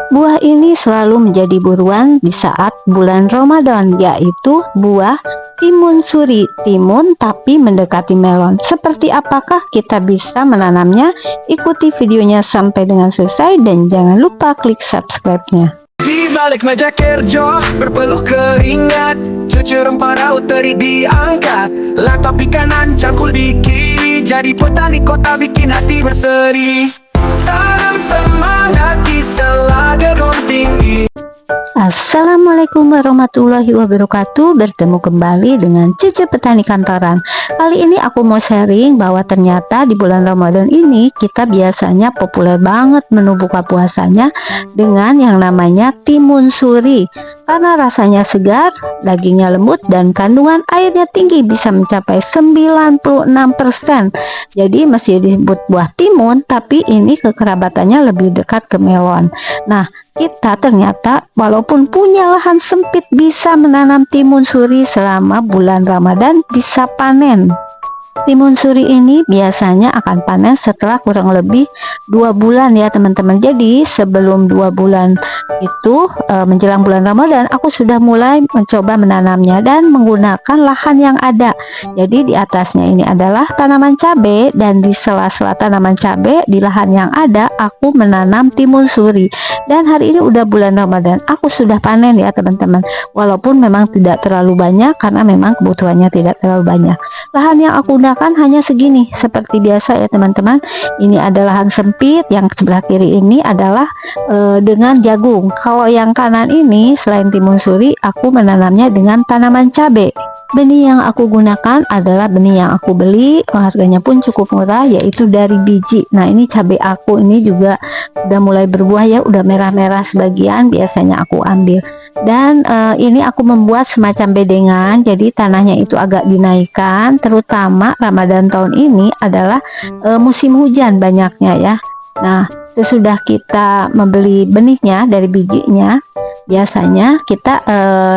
Buah ini selalu menjadi buruan di saat bulan Ramadan, yaitu buah timun suri. Timun tapi mendekati melon. Seperti apakah kita bisa menanamnya? Ikuti videonya sampai dengan selesai dan jangan lupa klik subscribe-nya. Di balik meja kerja, berpeluh keringat, cucu rempah raut teri diangkat, latap kanan cangkul di kiri, jadi petani kota bikin hati berseri. Tanam semangat di sela gedung tinggi. Assalamualaikum warahmatullahi wabarakatuh. Bertemu kembali dengan Cece Petani Kantoran. Kali ini aku mau sharing bahwa ternyata di bulan Ramadan ini kita biasanya populer banget menu buka puasanya dengan yang namanya timun suri. Karena rasanya segar, dagingnya lembut dan kandungan airnya tinggi, bisa mencapai 96%. Jadi masih disebut buah timun, tapi ini kekerabatannya lebih dekat ke melon. Nah, kita ternyata walaupun punya lahan sempit bisa menanam timun suri selama bulan Ramadan, bisa panen. Timun suri ini biasanya akan panen setelah kurang lebih 2 bulan ya teman-teman. Jadi sebelum 2 bulan itu menjelang bulan Ramadan, aku sudah mulai mencoba menanamnya dan menggunakan lahan yang ada. Jadi di atasnya ini adalah tanaman cabai, dan di sela-sela tanaman cabai di lahan yang ada aku menanam timun suri. Dan hari ini udah bulan Ramadan, aku sudah panen ya teman-teman. Walaupun memang tidak terlalu banyak karena memang kebutuhannya tidak terlalu banyak. Lahan yang aku gunakan hanya segini seperti biasa ya teman-teman. Ini adalah lahan sempit, yang sebelah kiri ini adalah dengan jagung. Kalau yang kanan ini selain timun suri, aku menanamnya dengan tanaman cabai. Benih yang aku gunakan adalah benih yang aku beli, harganya pun cukup murah, yaitu dari biji. Nah, ini cabai aku ini juga udah mulai berbuah ya, udah merah-merah sebagian, biasanya aku ambil. Dan ini aku membuat semacam bedengan, jadi tanahnya itu agak dinaikkan, terutama Ramadan tahun ini adalah musim hujan banyaknya ya. Nah, sesudah kita membeli benihnya dari bijinya, biasanya kita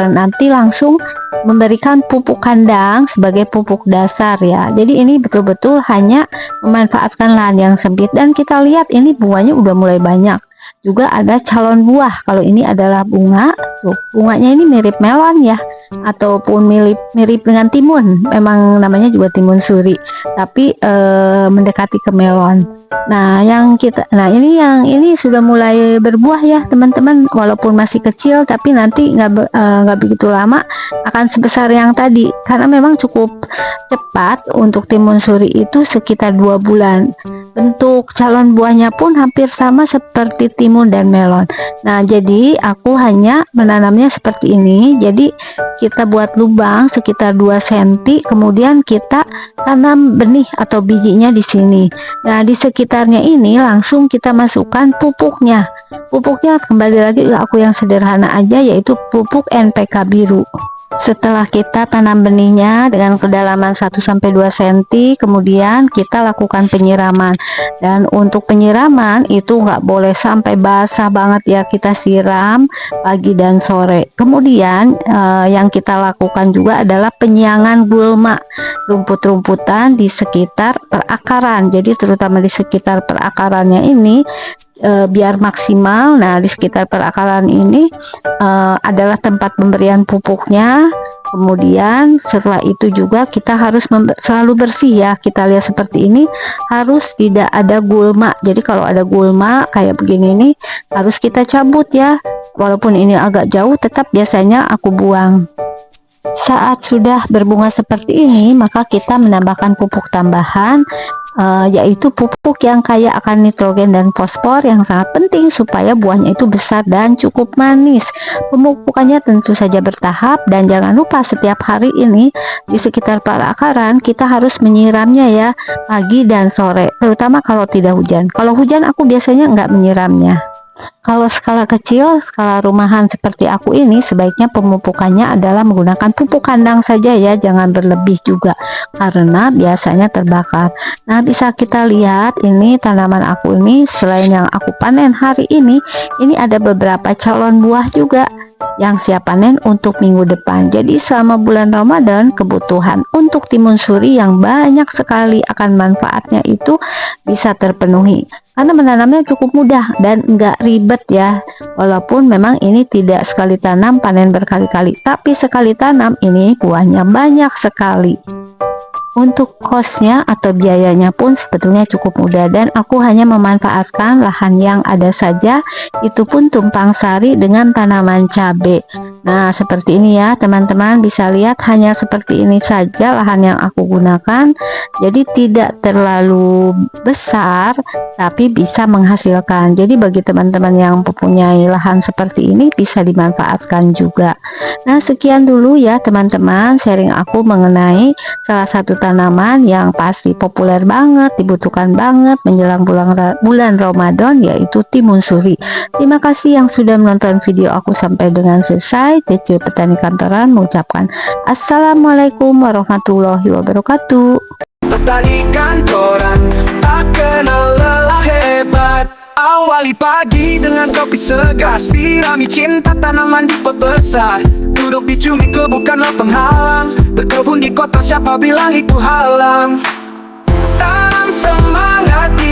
nanti langsung memberikan pupuk kandang sebagai pupuk dasar ya. Jadi ini betul-betul hanya memanfaatkan lahan yang sempit, dan kita lihat ini buahnya udah mulai banyak. Juga ada calon buah. Kalau ini adalah bunga, tuh bunganya ini mirip melon ya, ataupun mirip dengan timun. Memang namanya juga timun suri, tapi mendekati ke melon. Nah, ini sudah mulai berbuah ya teman-teman. Walaupun masih kecil, tapi nanti nggak begitu lama akan sebesar yang tadi, karena memang cukup cepat. Untuk timun suri itu sekitar 2 bulan. Bentuk calon buahnya pun hampir sama seperti timun dan melon. Nah, jadi aku hanya menanamnya seperti ini. Jadi kita buat lubang sekitar 2 cm, kemudian kita tanam benih atau bijinya di sini. Nah, di sekitarnya ini langsung kita masukkan pupuknya. Pupuknya kembali lagi aku yang sederhana aja, yaitu pupuk NPK biru. Setelah kita tanam benihnya dengan kedalaman 1-2 cm, kemudian kita lakukan penyiraman. Dan untuk penyiraman itu nggak boleh sampai basah banget ya, kita siram pagi dan sore. Kemudian yang kita lakukan juga adalah penyiangan gulma, rumput-rumputan di sekitar perakaran. Jadi terutama di sekitar perakarannya ini biar maksimal. Nah, di sekitar perakaran ini adalah tempat pemberian pupuknya. Kemudian setelah itu juga kita harus selalu bersih ya. Kita lihat seperti ini, harus tidak ada gulma. Jadi kalau ada gulma kayak begini nih harus kita cabut ya. Walaupun ini agak jauh, tetap biasanya aku buang. Saat sudah berbunga seperti ini, maka kita menambahkan pupuk tambahan, yaitu pupuk yang kaya akan nitrogen dan fosfor, yang sangat penting supaya buahnya itu besar dan cukup manis. Pemupukannya tentu saja bertahap, dan jangan lupa setiap hari ini di sekitar perakaran kita harus menyiramnya ya, pagi dan sore, terutama kalau tidak hujan. Kalau hujan aku biasanya nggak menyiramnya. Kalau skala kecil, skala rumahan seperti aku ini, sebaiknya pemupukannya adalah menggunakan pupuk kandang saja ya, jangan berlebih juga karena biasanya terbakar. Nah, bisa kita lihat ini tanaman aku ini, selain yang aku panen hari ini ada beberapa calon buah juga yang siap panen untuk minggu depan. Jadi selama bulan Ramadan, kebutuhan untuk timun suri yang banyak sekali akan manfaatnya itu bisa terpenuhi, karena menanamnya cukup mudah dan enggak ribet ya. Walaupun memang ini tidak sekali tanam panen berkali-kali, tapi sekali tanam ini buahnya banyak sekali. Untuk kosnya atau biayanya pun sebetulnya cukup mudah, dan aku hanya memanfaatkan lahan yang ada saja, itu pun tumpang sari dengan tanaman cabai. Nah, seperti ini ya teman-teman, bisa lihat hanya seperti ini saja lahan yang aku gunakan. Jadi tidak terlalu besar tapi bisa menghasilkan. Jadi bagi teman-teman yang mempunyai lahan seperti ini bisa dimanfaatkan juga. Nah, sekian dulu ya teman-teman sharing aku mengenai salah satu tanaman yang pasti populer banget, dibutuhkan banget menjelang bulan Ramadan, yaitu timun suri. Terima kasih yang sudah menonton video aku sampai dengan selesai. Cece Petani Kantoran mengucapkan Assalamualaikum warahmatullahi wabarakatuh. Petani kantoran tak kenal lelah hebat. Awali pagi dengan kopi segar, sirami cinta tanaman di pot besar. Duduk di cumiko bukanlah penghalang, berkebun di kota siapa bilang itu halang. Tanam semangat di